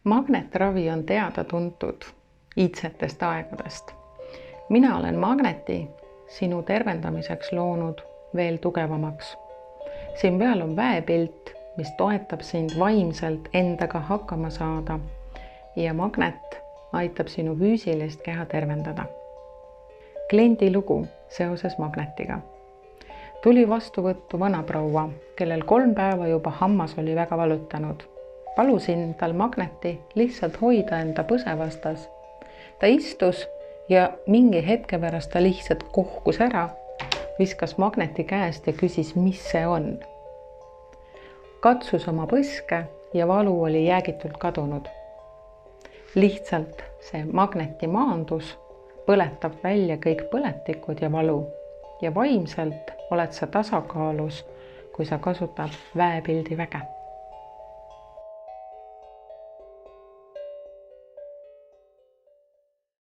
Magnetravi on teada-tuntud iidsetest aegadest. Mina olen magneti sinu tervendamiseks loonud veel tugevamaks. Siin peal on väepilt, mis toetab sind vaimselt endaga hakkama saada ja magnet aitab sinu füüsilist keha tervendada. Kliendi lugu seoses magnetiga. Tuli vastuvõttu vanaproua, kellel 3 päeva juba hammas oli väga valutanud. Palusin tal magneti lihtsalt hoida enda põse vastas. Ta istus ja mingi hetke pärast ta lihtsalt kohkus ära, viskas magneti käest ja küsis, mis see on. Katsus oma põske ja valu oli jäägitult kadunud. Lihtsalt see magneti maandus põletab välja kõik põletikud ja valu ja vaimselt oled sa tasakaalus, kui sa kasutad väepildi väge.